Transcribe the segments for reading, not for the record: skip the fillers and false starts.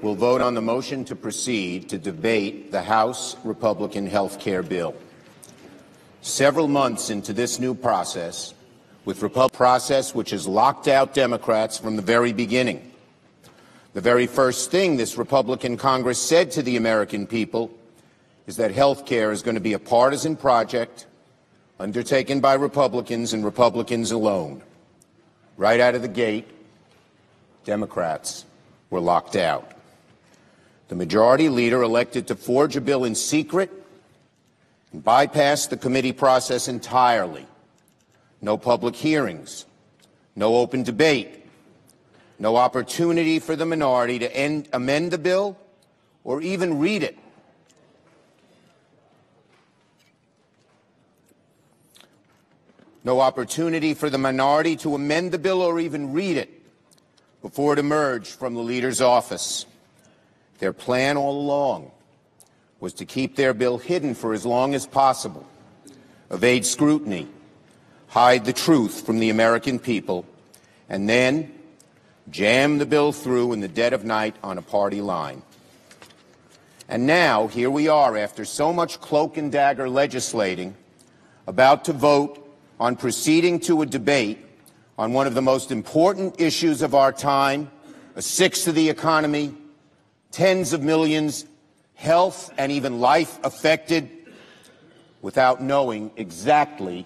will vote on the motion to proceed to debate the House Republican health care bill. Several months into this new process, with Republican process which has locked out Democrats from the very beginning. The very first thing this Republican Congress said to the American people is that health care is going to be a partisan project undertaken by Republicans and Republicans alone. Right out of the gate, Democrats were locked out. The majority leader elected to forge a bill in secret and bypass the committee process entirely. No public hearings, no open debate, no opportunity for the minority to amend the bill or even read it. No opportunity for the minority to amend the bill or even read it before it emerged from the leader's office. Their plan all along was to keep their bill hidden for as long as possible, evade scrutiny, hide the truth from the American people, and then jam the bill through in the dead of night on a party line. And now, here we are, after so much cloak and dagger legislating, about to vote on proceeding to a debate on one of the most important issues of our time, a sixth of the economy, tens of millions, health and even life affected, without knowing exactly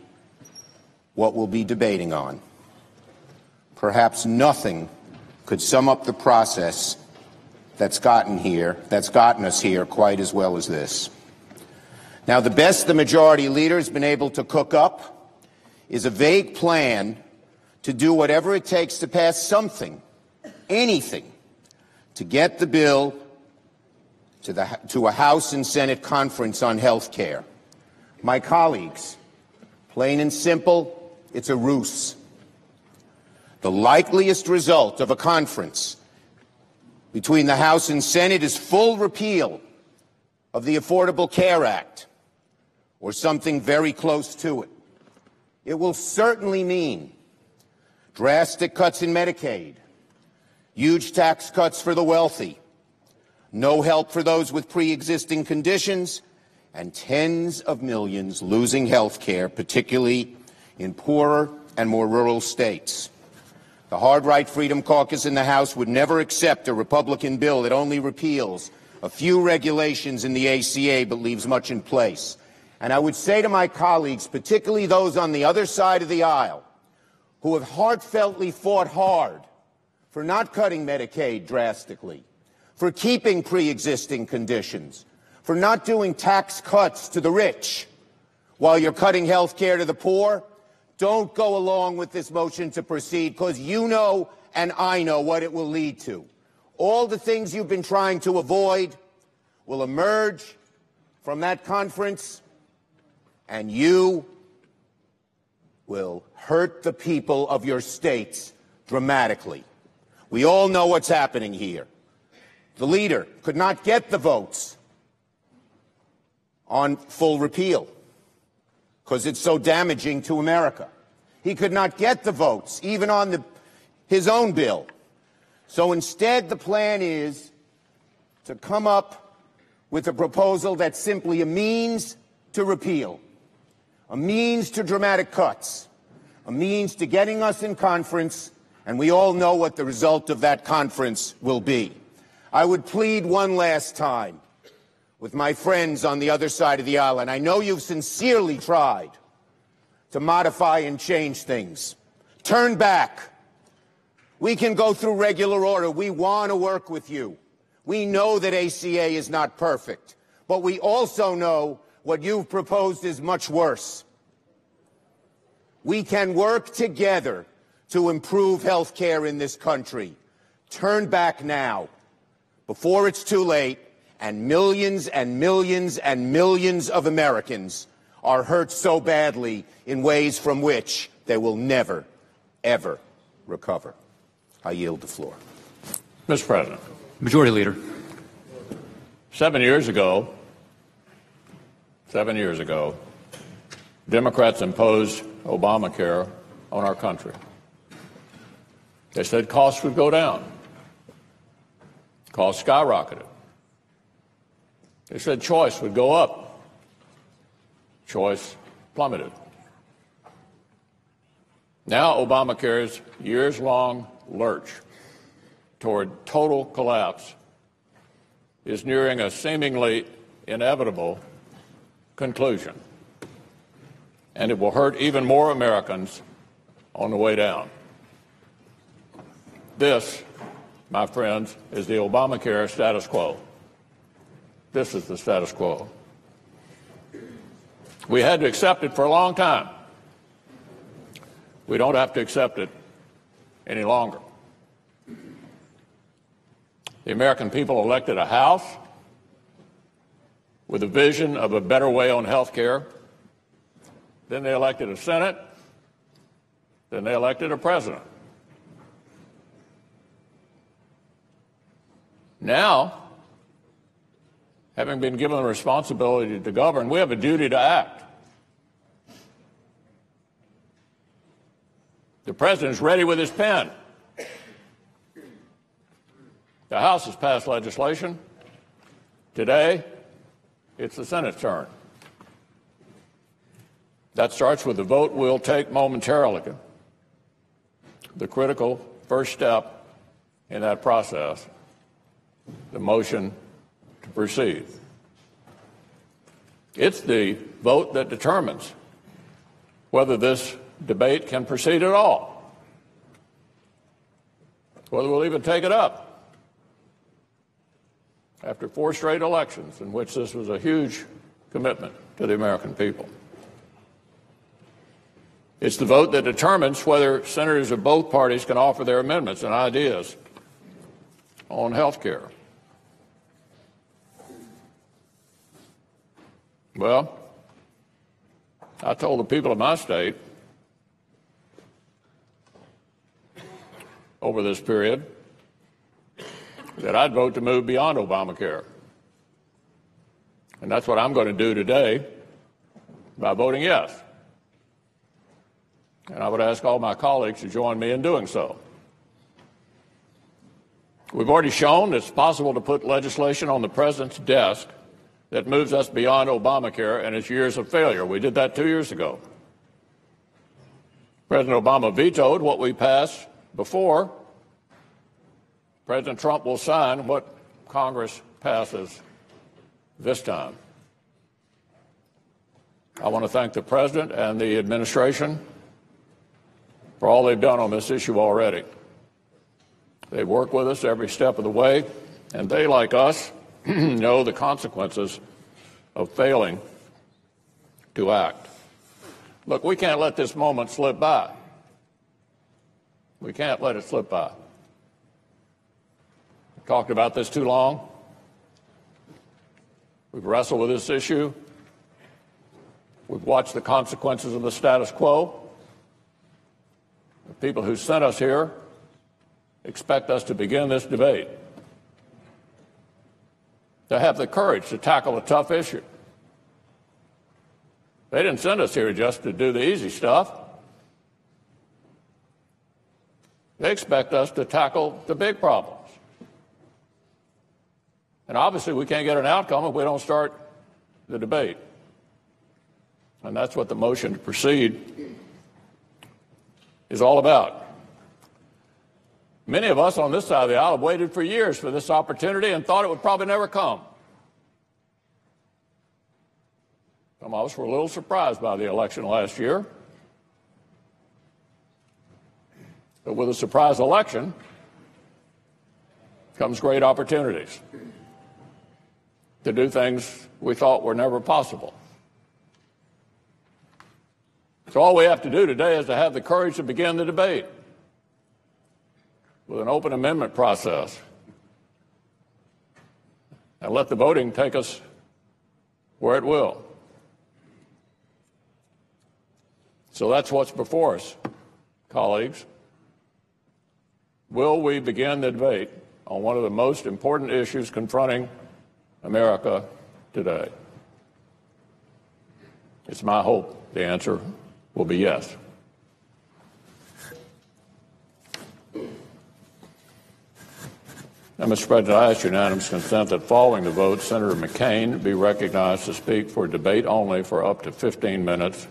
what we'll be debating on. Perhaps nothing could sum up the process that's gotten us here quite as well as this. Now, the best the majority leader's been able to cook up is a vague plan to do whatever it takes to pass something, anything, to get the bill to a House and Senate conference on health care. My colleagues, plain and simple, it's a ruse. The likeliest result of a conference between the House and Senate is full repeal of the Affordable Care Act, or something very close to it. It will certainly mean drastic cuts in Medicaid, huge tax cuts for the wealthy, no help for those with pre-existing conditions, and tens of millions losing health care, particularly in poorer and more rural states. The Hard Right Freedom Caucus in the House would never accept a Republican bill that only repeals a few regulations in the ACA but leaves much in place. And I would say to my colleagues, particularly those on the other side of the aisle, who have heartfeltly fought hard for not cutting Medicaid drastically, for keeping pre-existing conditions, for not doing tax cuts to the rich while you're cutting health care to the poor, don't go along with this motion to proceed, because you know and I know what it will lead to. All the things you've been trying to avoid will emerge from that conference, and you will hurt the people of your states dramatically. We all know what's happening here. The leader could not get the votes on full repeal because it's so damaging to America. He could not get the votes even on his own bill. So instead, the plan is to come up with a proposal that's simply a means to repeal, a means to dramatic cuts, a means to getting us in conference, and we all know what the result of that conference will be. I would plead one last time with my friends on the other side of the aisle, and I know you've sincerely tried to modify and change things. Turn back. We can go through regular order. We want to work with you. We know that ACA is not perfect, but we also know what you've proposed is much worse. We can work together to improve health care in this country. Turn back now, before it's too late, and millions and millions and millions of Americans are hurt so badly in ways from which they will never, ever recover. I yield the floor. Mr. President. Majority Leader. 7 years ago, Democrats imposed Obamacare on our country. They said costs would go down. Costs skyrocketed. They said choice would go up. Choice plummeted. Now Obamacare's years-long lurch toward total collapse is nearing a seemingly inevitable conclusion, and it will hurt even more Americans on the way down. This, my friends, is the Obamacare status quo. This is the status quo. We had to accept it for a long time. We don't have to accept it any longer. The American people elected a House with a vision of a better way on health care. Then they elected a Senate. Then they elected a president. Now, having been given the responsibility to govern, we have a duty to act. The president is ready with his pen. The House has passed legislation. Today, it's the Senate's turn. That starts with the vote we'll take momentarily. The critical first step in that process, the motion to proceed. It's the vote that determines whether this debate can proceed at all, whether we'll even take it up after 4 straight elections in which this was a huge commitment to the American people. It's the vote that determines whether senators of both parties can offer their amendments and ideas on health care. Well, I told the people of my state over this period that I'd vote to move beyond Obamacare. And that's what I'm going to do today by voting yes. And I would ask all my colleagues to join me in doing so. We've already shown it's possible to put legislation on the president's desk that moves us beyond Obamacare and its years of failure. We did that 2 years ago. President Obama vetoed what we passed before. President Trump will sign what Congress passes this time. I want to thank the President and the administration for all they've done on this issue already. They've worked with us every step of the way, and they, like us, know the consequences of failing to act. Look, we can't let this moment slip by. We can't let it slip by. We've talked about this too long. We've wrestled with this issue. We've watched the consequences of the status quo. The people who sent us here expect us to begin this debate, to have the courage to tackle a tough issue. They didn't send us here just to do the easy stuff. They expect us to tackle the big problems. And obviously we can't get an outcome if we don't start the debate. And that's what the motion to proceed is all about. Many of us on this side of the aisle have waited for years for this opportunity and thought it would probably never come. Some of us were a little surprised by the election last year. But with a surprise election comes great opportunities to do things we thought were never possible. So all we have to do today is to have the courage to begin the debate with an open amendment process and let the voting take us where it will. So that's what's before us, colleagues. Will we begin the debate on one of the most important issues confronting America today? It's my hope the answer will be yes. Now, Mr. President, I ask unanimous consent that following the vote, Senator McCain be recognized to speak for debate only for up to 15 minutes,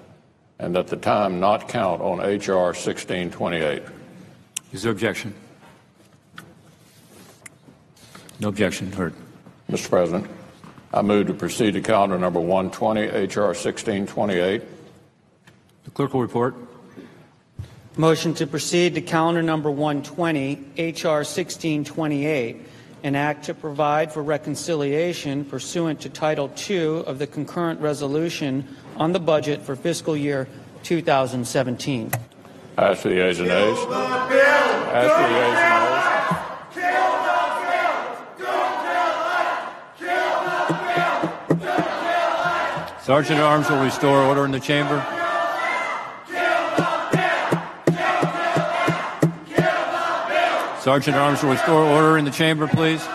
and that the time not count on H.R. 1628. Is there objection? No objection. Heard. Mr. President, I move to proceed to calendar number 120, H.R. 1628. The clerk will report. Motion to proceed to calendar number 120, H.R. 1628, an act to provide for reconciliation pursuant to Title II of the concurrent resolution on the budget for fiscal year 2017. As for the ayes and nays. As for the ayes and nays. Sergeant at Arms will restore order in the chamber. Sergeant at Arms will restore order in the chamber, please.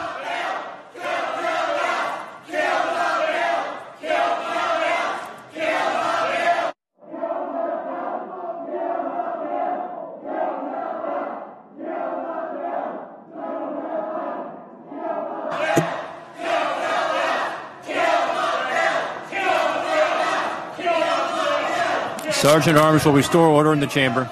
Sergeant at Arms will restore order in the chamber.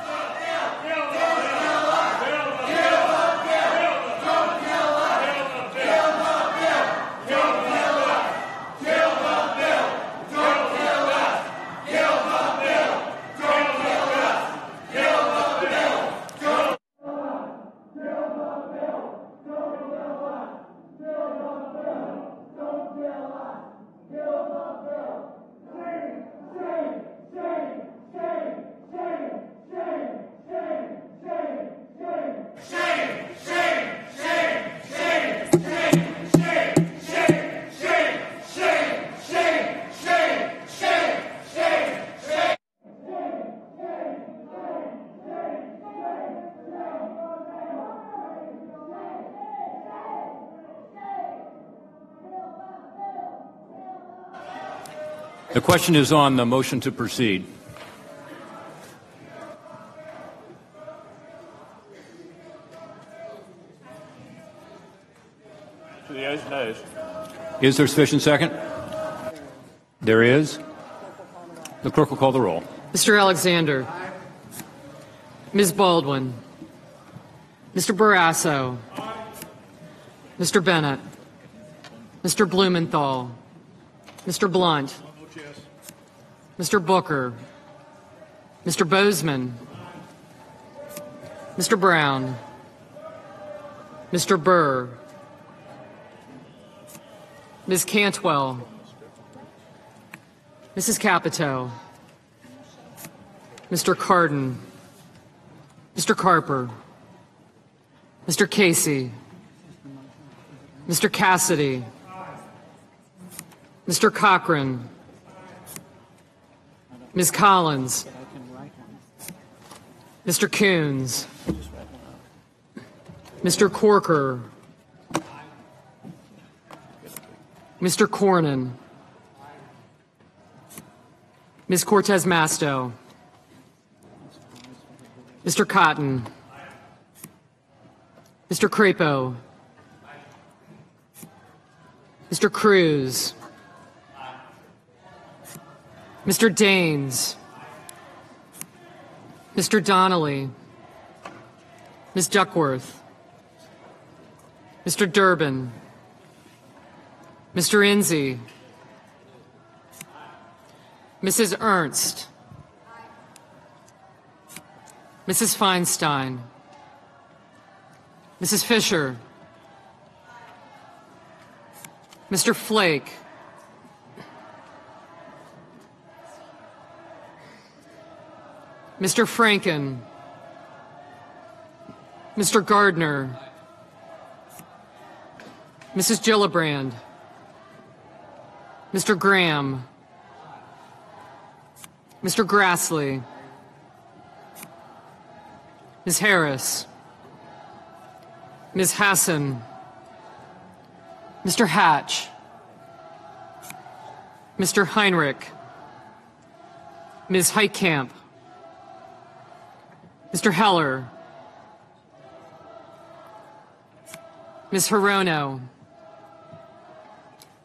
The question is on the motion to proceed. To the ayes and nays. Is there sufficient second? There is. The clerk will call the roll. Mr. Alexander. Ms. Baldwin. Mr. Barrasso. Mr. Bennett. Mr. Blumenthal. Mr. Blunt. Mr. Booker. Mr. Bozeman. Mr. Brown. Mr. Burr. Ms. Cantwell. Mrs. Capito. Mr. Cardin. Mr. Carper. Mr. Casey. Mr. Cassidy. Mr. Cochran. Ms. Collins. Mr. Coons. Mr. Corker. Mr. Cornyn. Ms. Cortez Masto. Mr. Cotton. Mr. Crapo. Mr. Cruz. Mr. Daines. Mr. Donnelly. Ms. Duckworth. Mr. Durbin. Mr. Enzi. Mrs. Ernst. Mrs. Feinstein. Mrs. Fisher. Mr. Flake. Mr. Franken. Mr. Gardner. Mrs. Gillibrand. Mr. Graham. Mr. Grassley. Ms. Harris. Ms. Hassan. Mr. Hatch. Mr. Heinrich. Ms. Heitkamp. Mr. Heller. Ms. Hirono,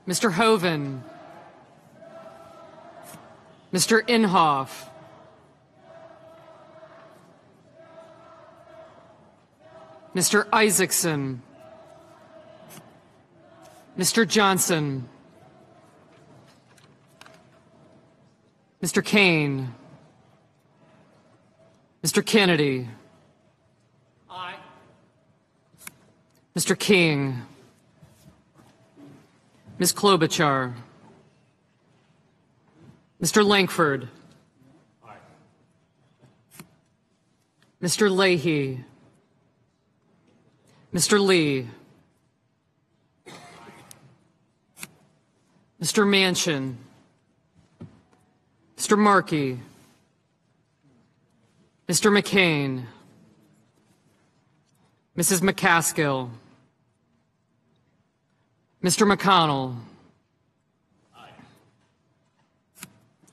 Mr. Hoven, Mr. Inhofe, Mr. Isaacson, Mr. Johnson, Mr. Kane, Mr. Kennedy, Aye. Mr. King, Ms. Klobuchar, Mr. Lankford, Mr. Leahy, Mr. Lee, Mr. Manchin, Mr. Markey, Mr. McCain, Mrs. McCaskill, Mr. McConnell,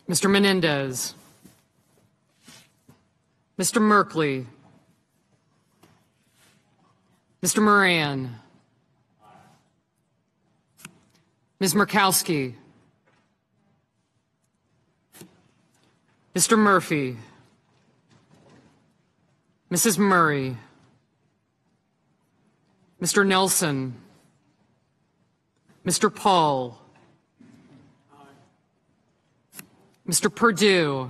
Mr. Menendez, Mr. Merkley, Mr. Moran, Ms. Murkowski, Mr. Murphy, Mrs. Murray, Mr. Nelson, Mr. Paul, Mr. Perdue,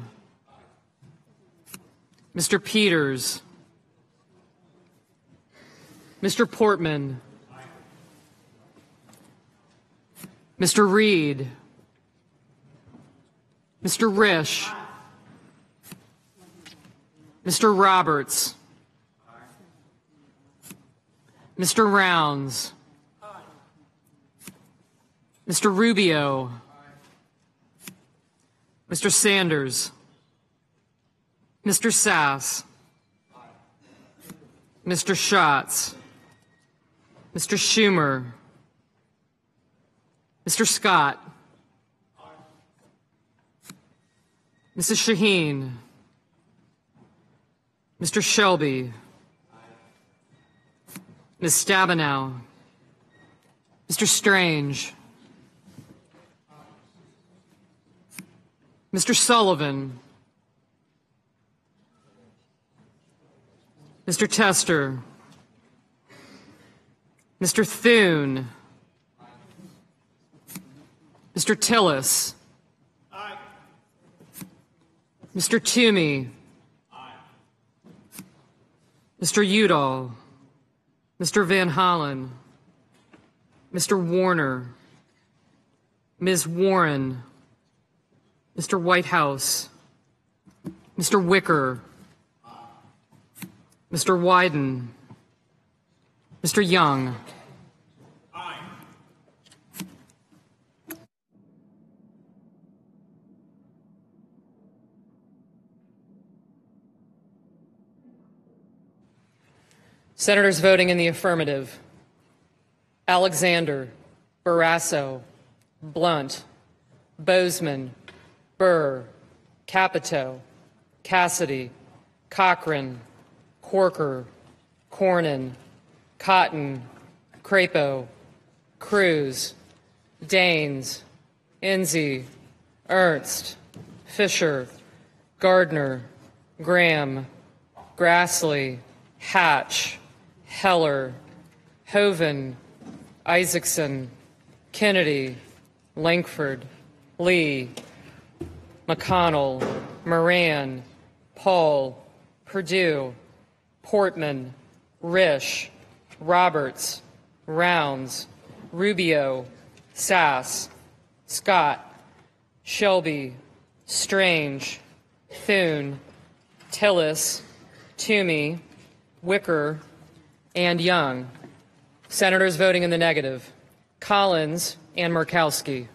Mr. Peters, Mr. Portman, Mr. Reed, Mr. Risch, Mr. Roberts, Mr. Rounds, Mr. Rubio, Mr. Sanders, Mr. Sass, Mr. Schatz, Mr. Schumer, Mr. Scott, Mrs. Shaheen, Mr. Shelby, Ms. Stabenow, Mr. Strange, Mr. Sullivan, Mr. Tester, Mr. Thune, Mr. Tillis, Mr. Toomey, Mr. Udall, Mr. Van Hollen, Mr. Warner, Ms. Warren, Mr. Whitehouse, Mr. Wicker, Mr. Wyden, Mr. Young. Senators voting in the affirmative: Alexander, Barrasso, Blunt, Bozeman, Burr, Capito, Cassidy, Cochran, Corker, Cornyn, Cotton, Crapo, Cruz, Daines, Enzi, Ernst, Fisher, Gardner, Graham, Grassley, Hatch, Heller, Hoven, Isaacson, Kennedy, Lankford, Lee, McConnell, Moran, Paul, Perdue, Portman, Risch, Roberts, Rounds, Rubio, Sass, Scott, Shelby, Strange, Thune, Tillis, Toomey, Wicker, and Young. Senators voting in the negative: Collins and Murkowski.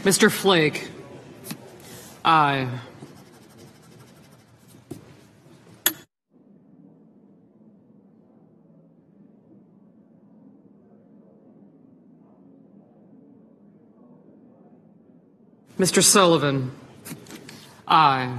Mr. Flake? Aye. Mr. Sullivan? Aye.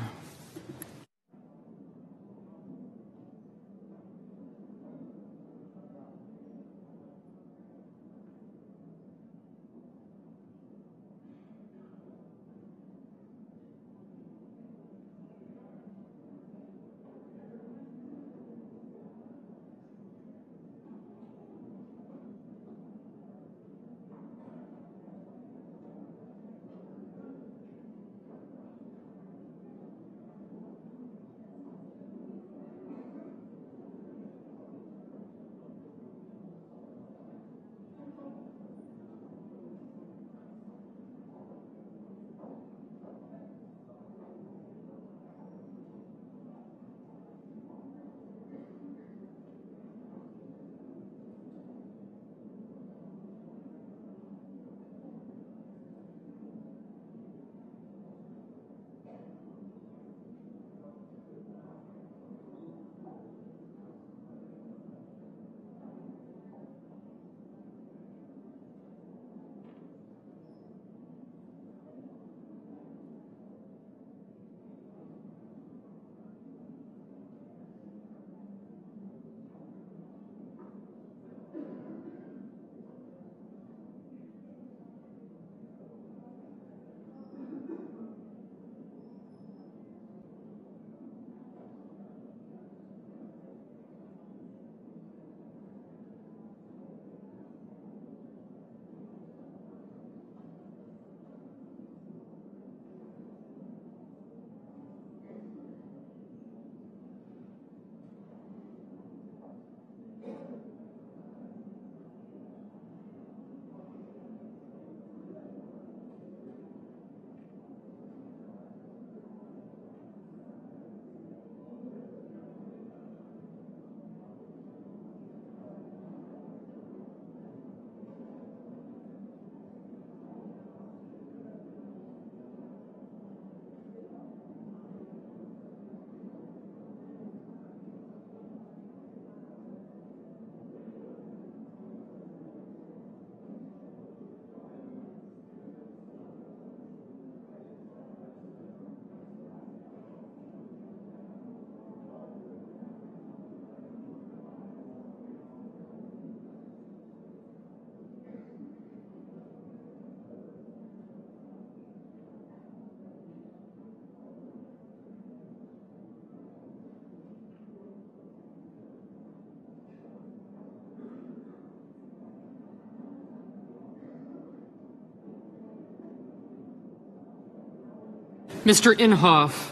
Mr. Inhofe?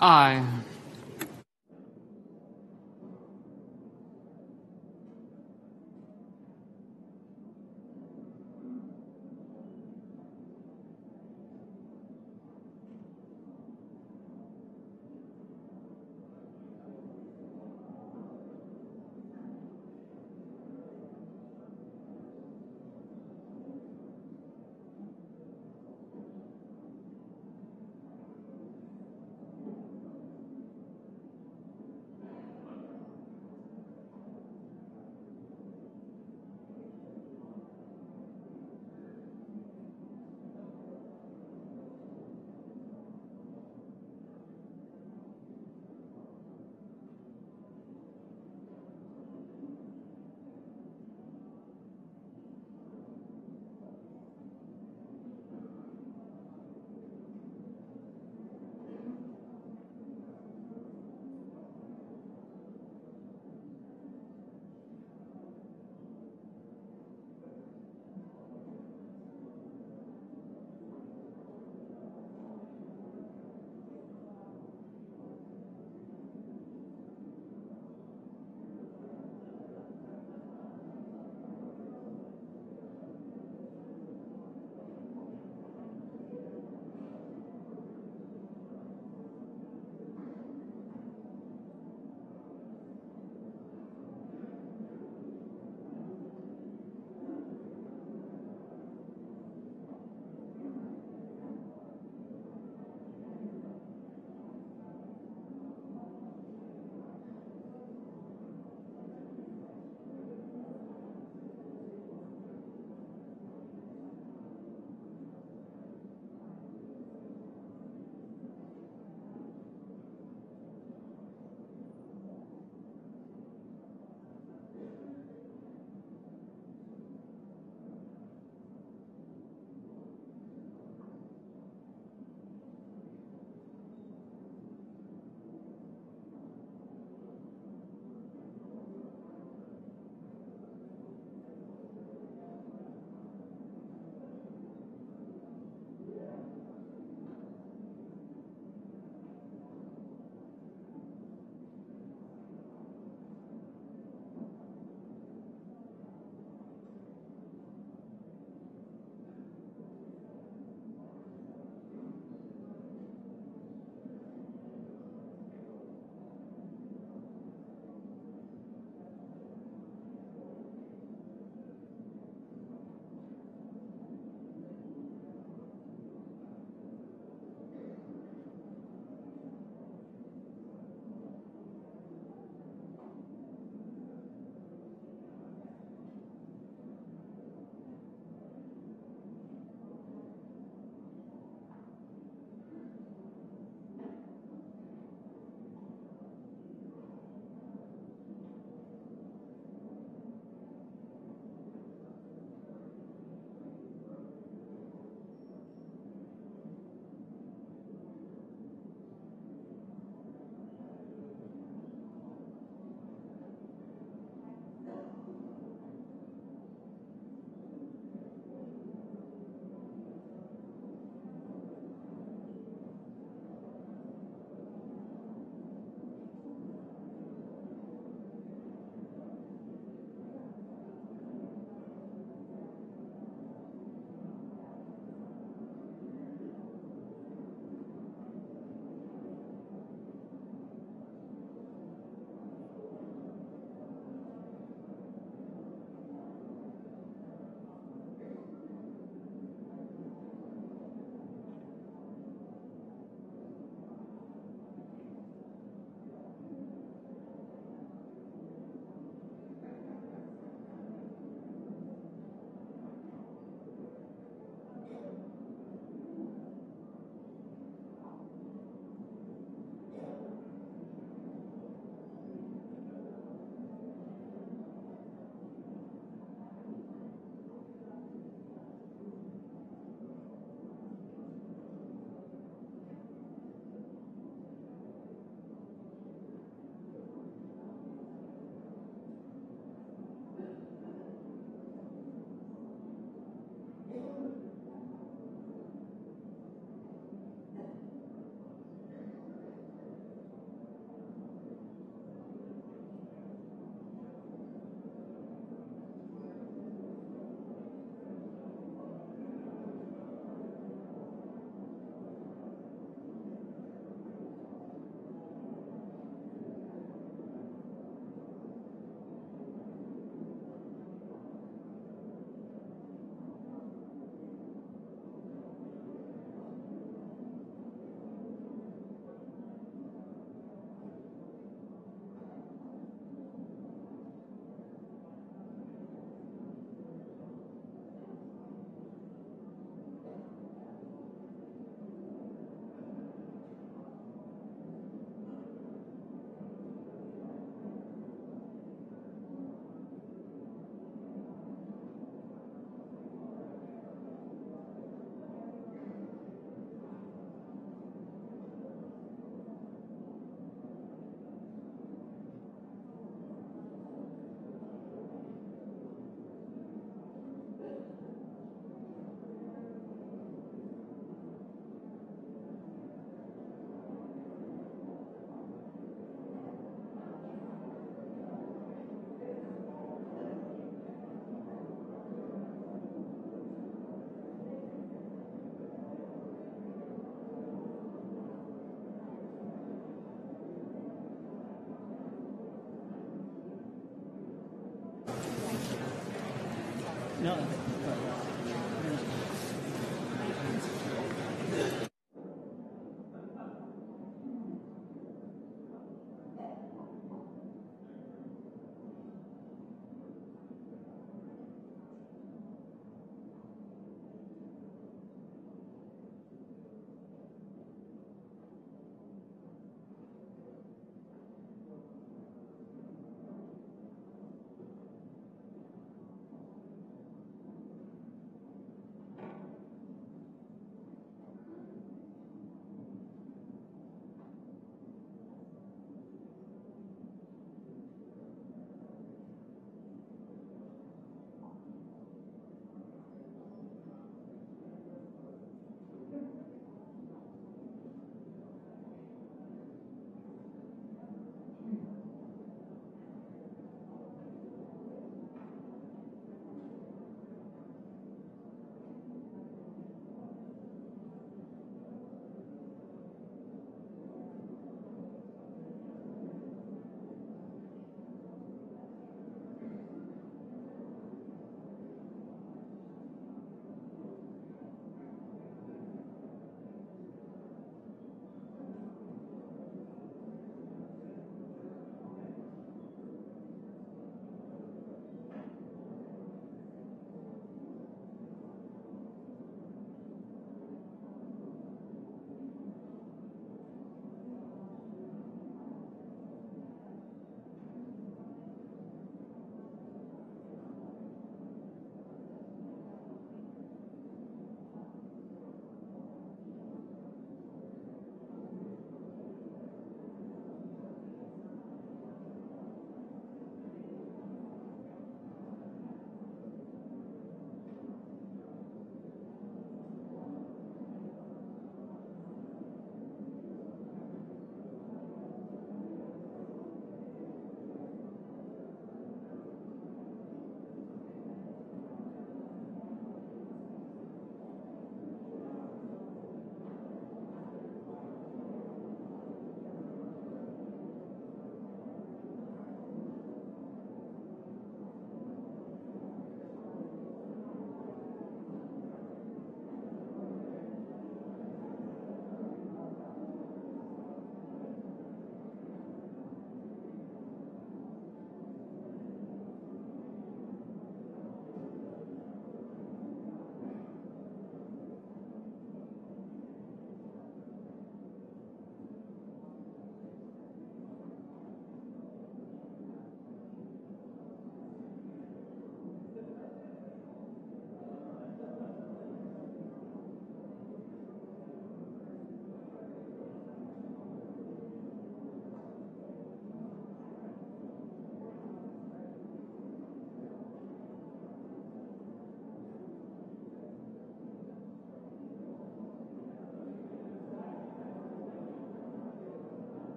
Aye.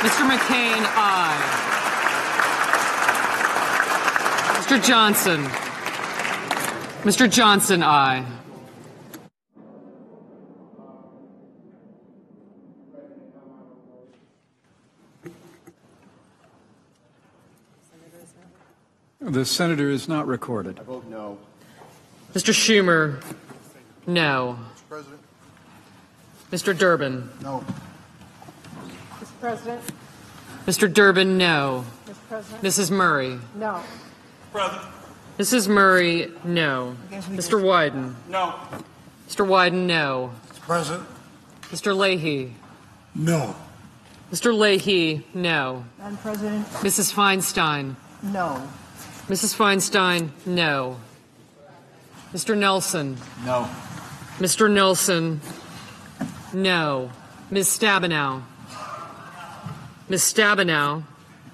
Mr. McCain, aye. Mr. Johnson. Mr. Johnson, aye. The senator is not recorded. I vote no. Mr. Schumer, no. Mr. President? Mr. Durbin. No. Mr. President? Mr. Durbin, no. Mr. President? Mrs. Murray. No. Mrs. Murray, no. Mr. Wyden. No. Mr. Wyden, no. Mr. President? Mr. Leahy. No. Mr. Leahy, no. Madam President? Mrs. Feinstein. No. Mrs. Feinstein, no. Mr. Nelson. No. Mr. Nelson, no. Ms. Stabenow. Ms. Stabenow,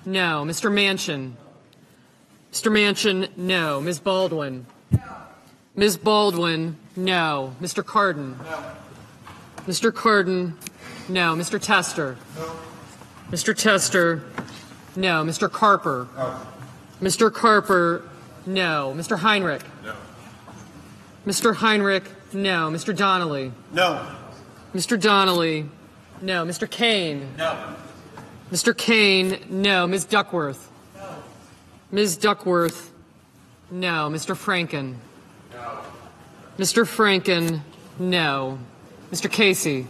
no. Mr. Manchin. Mr. Manchin, no. Ms. Baldwin. Ms. Baldwin, no. Mr. Cardin. Mr. Cardin, no. Mr. Tester. Mr. Tester, no. Mr. Carper. Mr. Carper, no. Mr. Heinrich. Mr. Heinrich, no. Mr. Donnelly. No. Mr. Donnelly, no. Mr. Kane. No. Mr. Kane, no. Ms. Duckworth. Ms. Duckworth, no. Mr. Franken. Mr. Franken, no. Mr. Casey.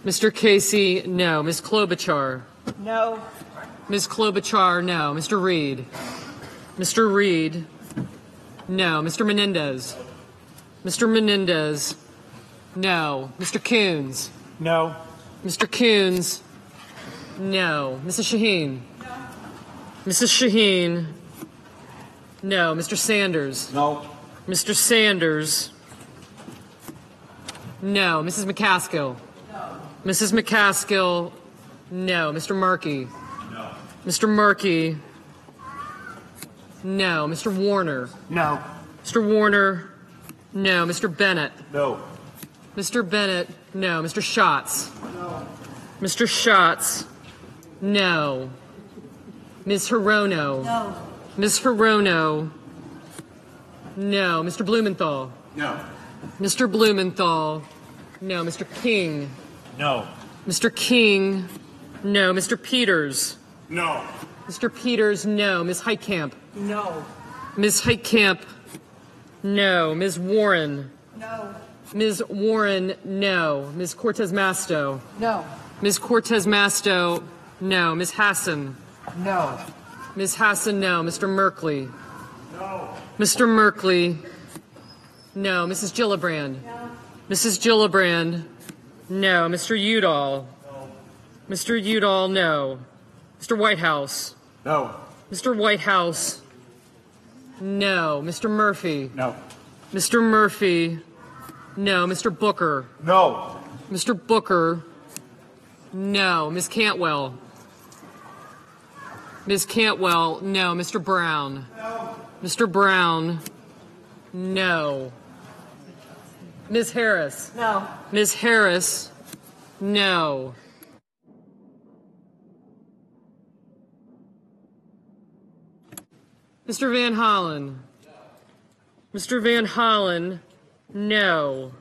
Mr. Casey, no. Ms. Klobuchar. No. Ms. Klobuchar, no. Mr. Reed. Mr. Reed, no. Mr. Menendez. Mr. Menendez, no. Mr. Coons. No. Mr. Coons, no. Mrs. Shaheen. Mrs. Shaheen, no. Mr. Sanders. No. Mr. Sanders, no. Mrs. McCaskill. Mrs. McCaskill, no. Mr. Markey. Mr. Markey, no. Mr. Warner. No. Mr. Warner, no. Mr. Bennett. No. Mr. Bennett, no. Mr. Schatz. Mr. Schatz, no. Ms. Hirono. No. Ms. Hirono, no. Mr. Blumenthal. No. Mr. Blumenthal, no. Mr. King. No. Mr. King, no. Mr. Peters. No. Mr. Peters, no. Ms. Heitkamp. No. Ms. Heitkamp, no. Ms. Warren. No. Ms. Warren, no. Ms. Cortez Masto. No. Ms. Cortez Masto, no. Ms. Hassan. No. Ms. Hassan, no. Mr. Merkley. No. Mr. Merkley, no. Mrs. Gillibrand. No. Mrs. Gillibrand, no. Mr. Udall. No. Mr. Udall, no. Mr. Whitehouse. No. Mr. Whitehouse, no. Mr. Murphy. No. Mr. Murphy, no. Mr. Booker. No. Mr. Booker, no. Ms. Cantwell. Ms. Cantwell, no. Mr. Brown. No. Mr. Brown, no. Ms. Harris. No. Ms. Harris, no. Mr. Van Hollen. Mr. Van Hollen, no.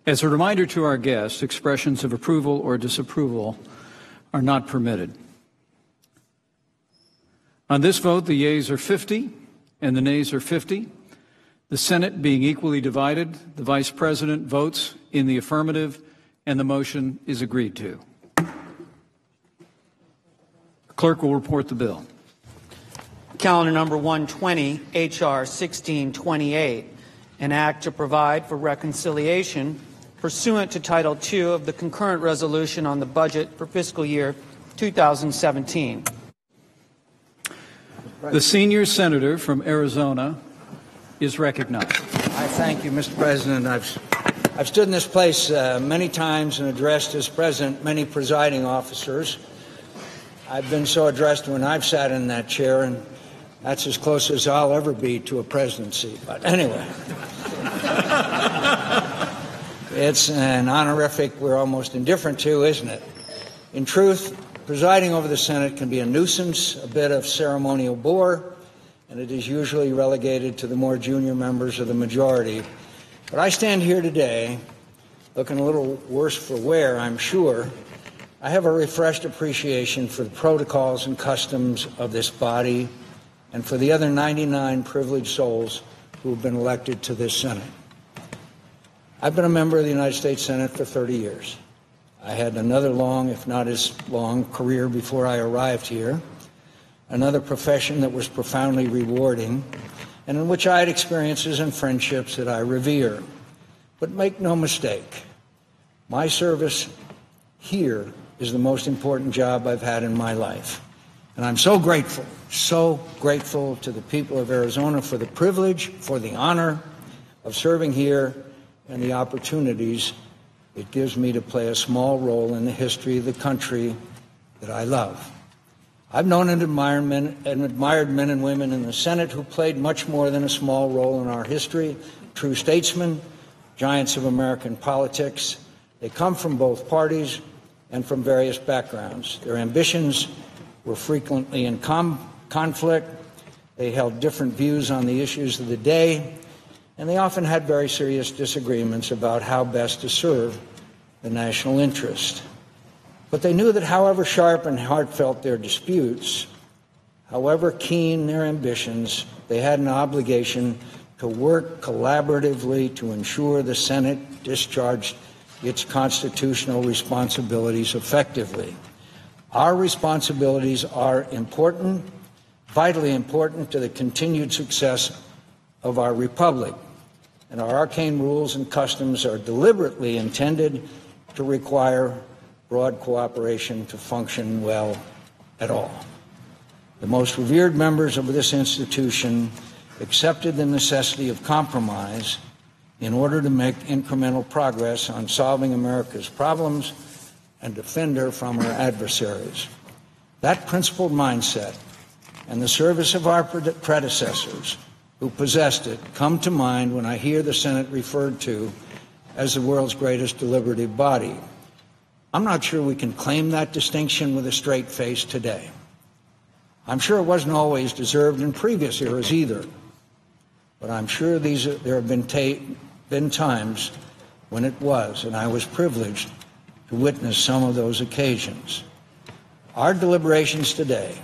As a reminder to our guests, expressions of approval or disapproval are not permitted. On this vote, the yeas are 50 and the nays are 50. The Senate being equally divided, the Vice President votes in the affirmative and the motion is agreed to. The clerk will report the bill. Calendar number 120, H.R. 1628, an act to provide for reconciliation pursuant to Title II of the concurrent resolution on the budget for fiscal year 2017. The senior senator from Arizona is recognized. I thank you, Mr. President. I've stood in this place many times and addressed as president many presiding officers. I've been so addressed when I've sat in that chair, and that's as close as I'll ever be to a presidency. But anyway, it's an honorific we're almost indifferent to, isn't it? In truth, presiding over the Senate can be a nuisance, a bit of ceremonial bore, and it is usually relegated to the more junior members of the majority. But I stand here today, looking a little worse for wear, I'm sure. I have a refreshed appreciation for the protocols and customs of this body and for the other 99 privileged souls who have been elected to this Senate. I've been a member of the United States Senate for 30 years. I had another long, if not as long, career before I arrived here, another profession that was profoundly rewarding, and in which I had experiences and friendships that I revere. But make no mistake, my service here is the most important job I've had in my life. And I'm so grateful to the people of Arizona for the privilege, for the honor of serving here and the opportunities it gives me to play a small role in the history of the country that I love. I've known and admired men and women in the Senate who played much more than a small role in our history, true statesmen, giants of American politics. They come from both parties and from various backgrounds. Their ambitions were frequently in conflict, They held different views on the issues of the day, and they often had very serious disagreements about how best to serve the national interest. But they knew that however sharp and heartfelt their disputes, however keen their ambitions, they had an obligation to work collaboratively to ensure the Senate discharged its constitutional responsibilities effectively. Our responsibilities are important, vitally important to the continued success of our republic, and our arcane rules and customs are deliberately intended to require broad cooperation to function well at all. The most revered members of this institution accepted the necessity of compromise in order to make incremental progress on solving America's problems and defend her from her adversaries. That principled mindset and the service of our predecessors who possessed it come to mind when I hear the Senate referred to as the world's greatest deliberative body. I'm not sure we can claim that distinction with a straight face today. I'm sure it wasn't always deserved in previous eras either, but I'm sure there have been times when it was, and I was privileged to witness some of those occasions. Our deliberations today,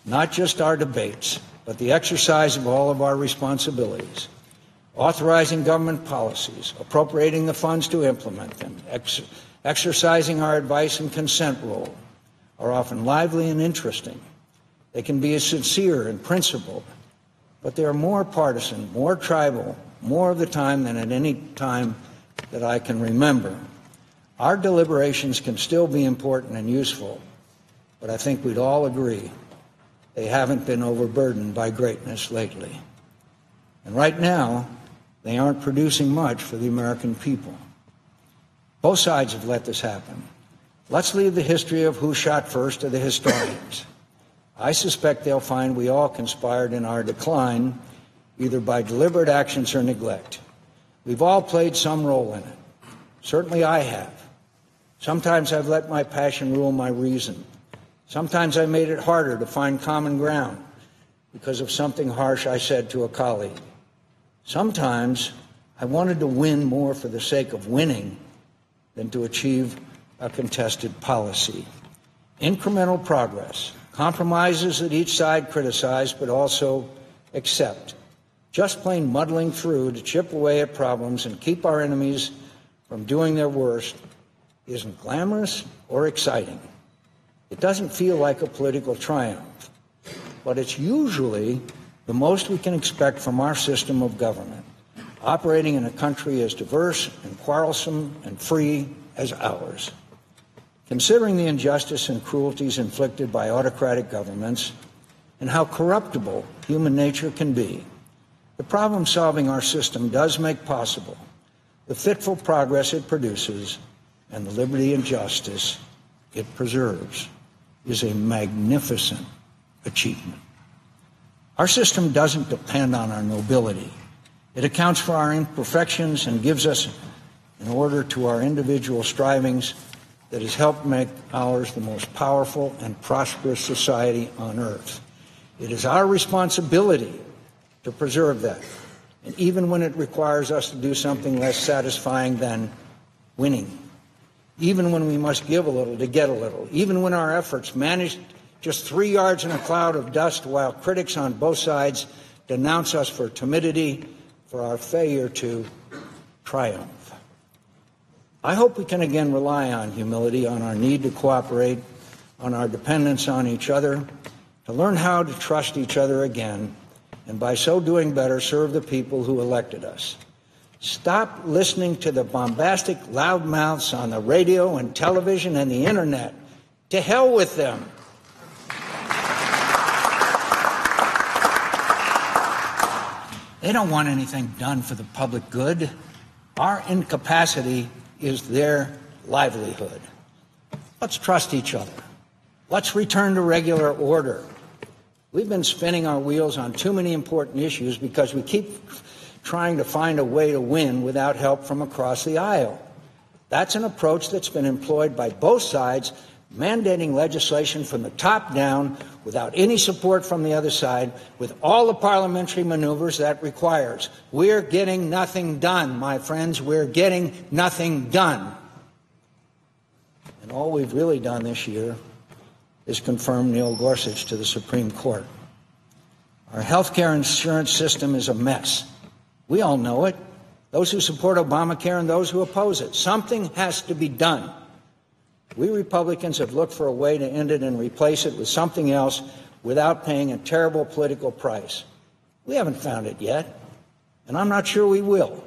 not just our debates, but the exercise of all of our responsibilities, authorizing government policies, appropriating the funds to implement them, exercising our advice and consent role, are often lively and interesting. They can be sincere and principled, but they are more partisan, more tribal, more of the time than at any time that I can remember. Our deliberations can still be important and useful, but I think we'd all agree they haven't been overburdened by greatness lately. And right now, they aren't producing much for the American people. Both sides have let this happen. Let's leave the history of who shot first to the historians. I suspect they'll find we all conspired in our decline, either by deliberate actions or neglect. We've all played some role in it. Certainly I have. Sometimes I've let my passion rule my reason. Sometimes I made it harder to find common ground because of something harsh I said to a colleague. Sometimes I wanted to win more for the sake of winning than to achieve a contested policy. Incremental progress, compromises that each side criticized but also accept. Just plain muddling through to chip away at problems and keep our enemies from doing their worst isn't glamorous or exciting. It doesn't feel like a political triumph, but it's usually the most we can expect from our system of government, operating in a country as diverse and quarrelsome and free as ours. Considering the injustice and cruelties inflicted by autocratic governments and how corruptible human nature can be, the problem-solving our system does make possible, the fitful progress it produces, and the liberty and justice it preserves is a magnificent achievement. Our system doesn't depend on our nobility. It accounts for our imperfections and gives us, in order to our individual strivings, that has helped make ours the most powerful and prosperous society on earth. It is our responsibility to preserve that, and even when it requires us to do something less satisfying than winning, even when we must give a little to get a little, even when our efforts manage just 3 yards in a cloud of dust while critics on both sides denounce us for timidity, for our failure to triumph. I hope we can again rely on humility, on our need to cooperate, on our dependence on each other, to learn how to trust each other again, and by so doing better, serve the people who elected us. Stop listening to the bombastic loudmouths on the radio and television and the internet. To hell with them. They don't want anything done for the public good. Our incapacity is their livelihood. Let's trust each other. Let's return to regular order. We've been spinning our wheels on too many important issues because we keep trying to find a way to win without help from across the aisle. That's an approach that's been employed by both sides mandating legislation from the top down without any support from the other side, with all the parliamentary maneuvers that requires. We're getting nothing done, my friends. We're getting nothing done. And all we've really done this year is confirm Neil Gorsuch to the Supreme Court. Our health care insurance system is a mess. We all know it, those who support Obamacare and those who oppose it. Something has to be done. We Republicans have looked for a way to end it and replace it with something else without paying a terrible political price. We haven't found it yet, and I'm not sure we will.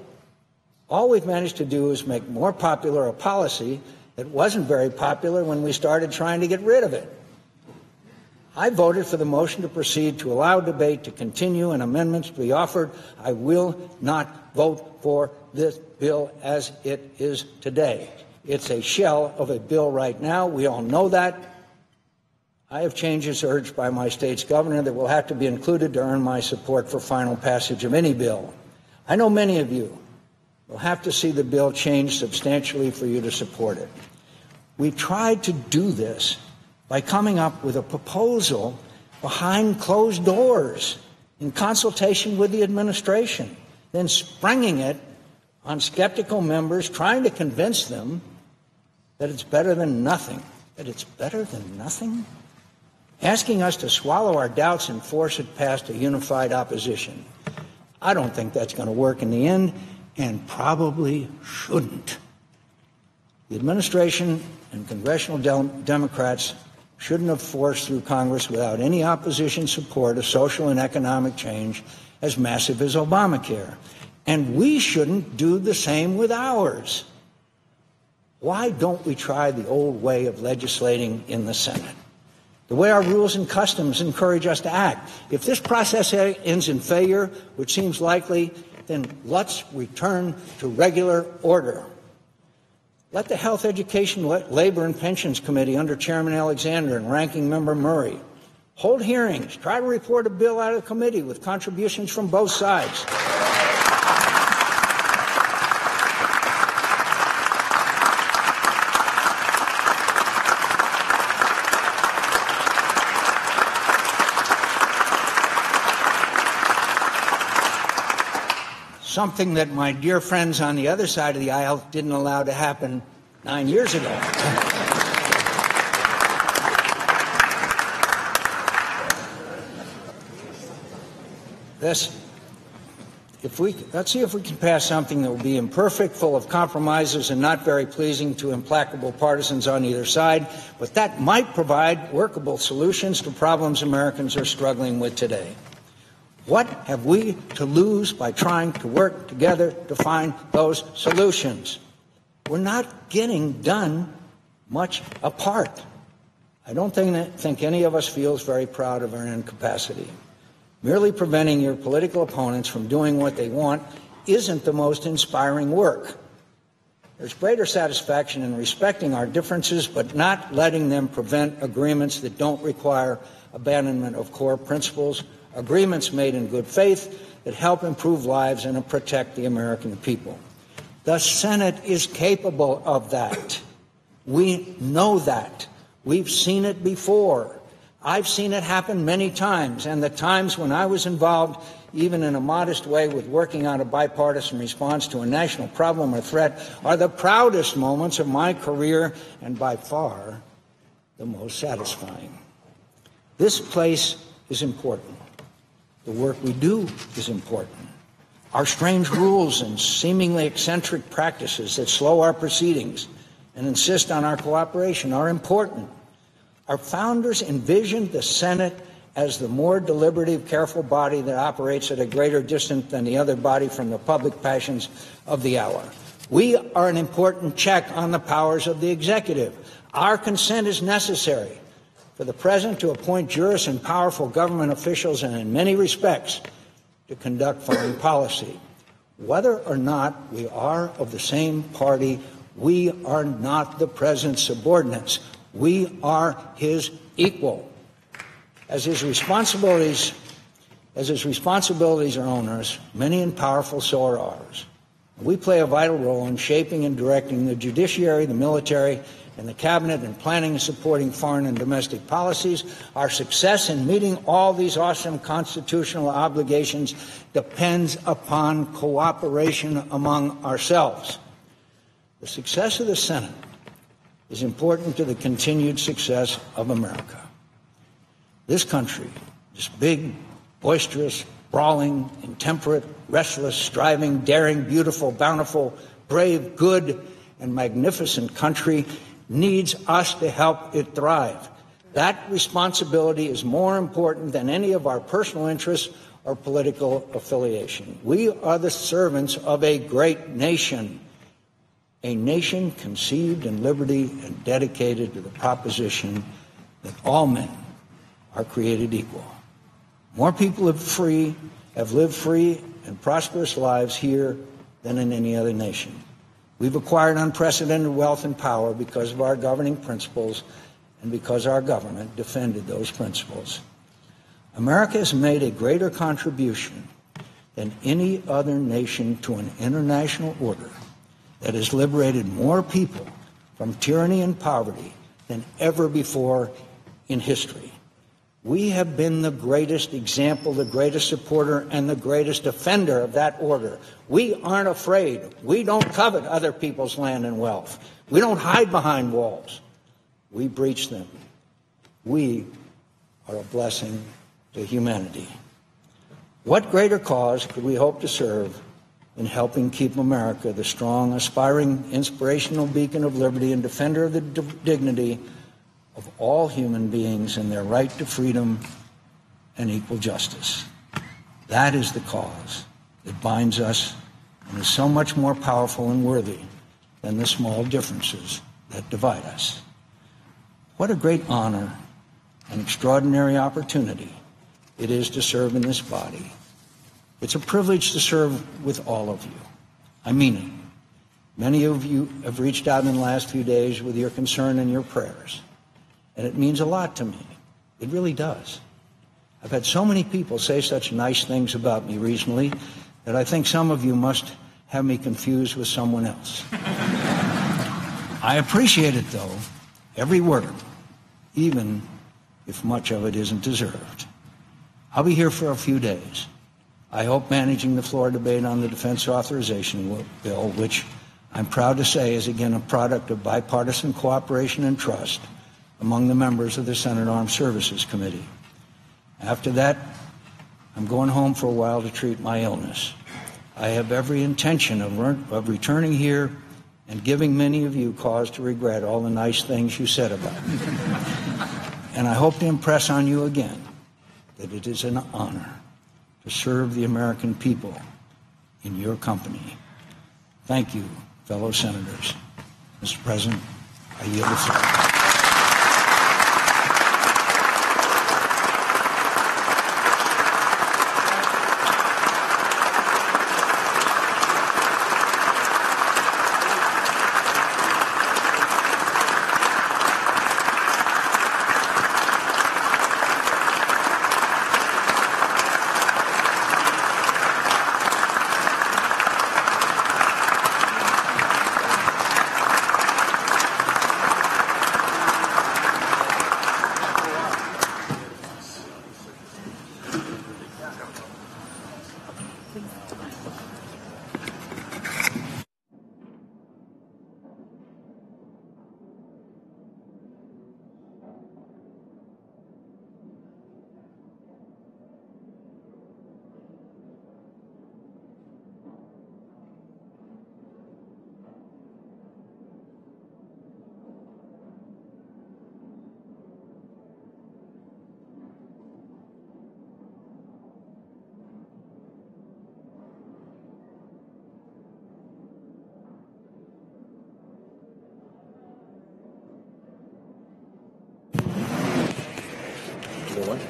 All we've managed to do is make more popular a policy that wasn't very popular when we started trying to get rid of it. I voted for the motion to proceed to allow debate to continue and amendments to be offered. I will not vote for this bill as it is today. It's a shell of a bill right now. We all know that. I have changes urged by my state's governor that will have to be included to earn my support for final passage of any bill. I know many of you will have to see the bill change substantially for you to support it. We tried to do this by coming up with a proposal behind closed doors in consultation with the administration, then springing it on skeptical members, trying to convince them that it's better than nothing. That it's better than nothing? Asking us to swallow our doubts and force it past a unified opposition. I don't think that's going to work in the end, and probably shouldn't. The administration and congressional Democrats shouldn't have forced through Congress without any opposition support a social and economic change as massive as Obamacare. And we shouldn't do the same with ours. Why don't we try the old way of legislating in the Senate? The way our rules and customs encourage us to act. If this process ends in failure, which seems likely, then let's return to regular order. Let the Health, Education, Labor, and Pensions Committee under Chairman Alexander and Ranking Member Murray hold hearings, try to report a bill out of the committee with contributions from both sides. Something that my dear friends on the other side of the aisle didn't allow to happen 9 years ago. Let's see if we can pass something that will be imperfect, full of compromises, and not very pleasing to implacable partisans on either side, but that might provide workable solutions to problems Americans are struggling with today. What have we to lose by trying to work together to find those solutions? We're not getting done much apart. I don't think any of us feels very proud of our incapacity. Merely preventing your political opponents from doing what they want isn't the most inspiring work. There's greater satisfaction in respecting our differences, but not letting them prevent agreements that don't require abandonment of core principles, agreements made in good faith that help improve lives and protect the American people. The Senate is capable of that. We know that. We've seen it before. I've seen it happen many times, and the times when I was involved, even in a modest way, with working on a bipartisan response to a national problem or threat, are the proudest moments of my career and by far the most satisfying. This place is important. The work we do is important. Our strange rules and seemingly eccentric practices that slow our proceedings and insist on our cooperation are important. Our founders envisioned the Senate as the more deliberative, careful body that operates at a greater distance than the other body from the public passions of the hour. We are an important check on the powers of the executive. Our consent is necessary for the President to appoint jurists and powerful government officials, and in many respects, to conduct foreign policy. Whether or not we are of the same party, we are not the President's subordinates. We are his equal. As his responsibilities are onerous, many and powerful, so are ours. We play a vital role in shaping and directing the judiciary, the military, in the cabinet in planning and supporting foreign and domestic policies. Our success in meeting all these awesome constitutional obligations depends upon cooperation among ourselves. The success of the Senate is important to the continued success of America. This country, this big, boisterous, brawling, intemperate, restless, striving, daring, beautiful, bountiful, brave, good, and magnificent country, needs us to help it thrive. That responsibility is more important than any of our personal interests or political affiliation. We are the servants of a great nation, a nation conceived in liberty and dedicated to the proposition that all men are created equal. More people have lived free and prosperous lives here than in any other nation. We've acquired unprecedented wealth and power because of our governing principles and because our government defended those principles. America has made a greater contribution than any other nation to an international order that has liberated more people from tyranny and poverty than ever before in history. We have been the greatest example, the greatest supporter, and the greatest defender of that order. We aren't afraid. We don't covet other people's land and wealth. We don't hide behind walls. We breach them. We are a blessing to humanity. What greater cause could we hope to serve in helping keep America the strong, aspiring, inspirational beacon of liberty and defender of the dignity of all human beings and their right to freedom and equal justice? That is the cause that binds us and is so much more powerful and worthy than the small differences that divide us. What a great honor and extraordinary opportunity it is to serve in this body. It's a privilege to serve with all of you. I mean it. Many of you have reached out in the last few days with your concern and your prayers. And it means a lot to me. It really does. I've had so many people say such nice things about me recently that I think some of you must have me confused with someone else. I appreciate it, though, every word, even if much of it isn't deserved. I'll be here for a few days. I hope managing the floor debate on the defense authorization bill, which I'm proud to say is again a product of bipartisan cooperation and trust among the members of the Senate Armed Services Committee. After that, I'm going home for a while to treat my illness. I have every intention of returning here and giving many of you cause to regret all the nice things you said about me. And I hope to impress on you again that it is an honor to serve the American people in your company. Thank you, fellow senators. Mr. President, I yield the floor.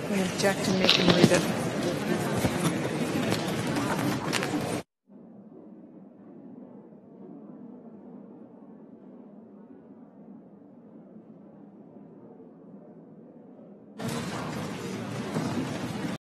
I object to making read it.